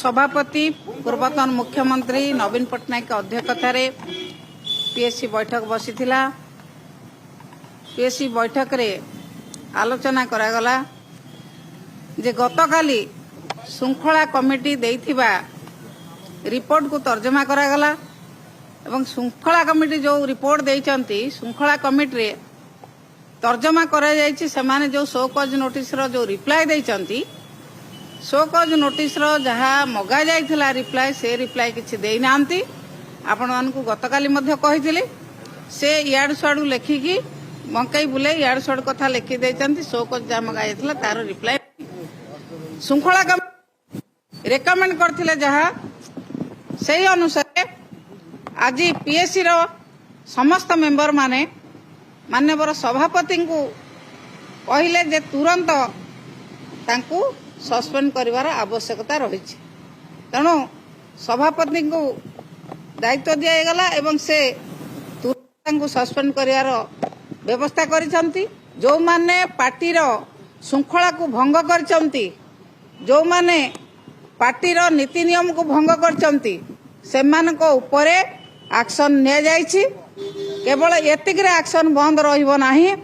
सभापति पूर्वतन मुख्यमंत्री नवीन पट्टनायक अध्यक्षतार पीएससी बैठक बसीथिला। पीएससी बैठक रे आलोचना करागला जे गतकाली श्रृंखला कमिटी देइथिबा रिपोर्ट को तर्जमा करागला एवं श्रृंखला कमिटी जो रिपोर्ट देइचंती श्रृंखला कमिटी रे तर्जमा करा जायछि सेमाने जो शोकज नोटिस रो जो रिप्लाई देइचंती शोकज नोटिस रो जहा मगा जाइथिला रिप्लाई से रिप्लाई किछि देइ नांती आपण मानकु गतकाली मध्य कहिथिली से याड साडू लेखिकी मंकई बुले याड साड कथा लेखि देइचंती शोकज जा मगा जाइथिला तार रिप्लाई श्रृंखला कमिटी रेकमेंड करथिले जहा सेही अनुसार आज पीएससी रो समस्त मेंबर माने माननीय सभापति को कहले जे तुरंत तांकु सस्पेंड करिवार आवश्यकता रही। तेणु सभापति को दायित्व दिगला एवं से तुरंत सस्पेंड करिवार व्यवस्था करिसंती। जो माने पार्टीर श्रृंखला को भंग करचंती जो माने पार्टीर नीति नियम को भंग करचंती सेमानको उपरे एक्शन निया जायछि। केवल एतिक एक्शन बंद रहिबो नाही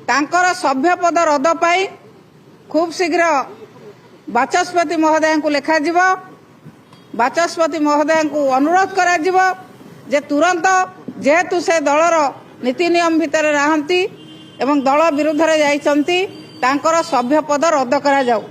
तांकर सभ्य पद रद्द पाई खूब शीघ्र बाचस्पति महोदय को लिखा जिवो। बाचस्पति महोदय को अनुरोध करा जिवो जे तुरंत जेहेतु से दलर नीति नियम भितर रहंती एवं दल विरुद्ध रे जाइचंती तांकर सभ्य पद रद्द करा जाऊ।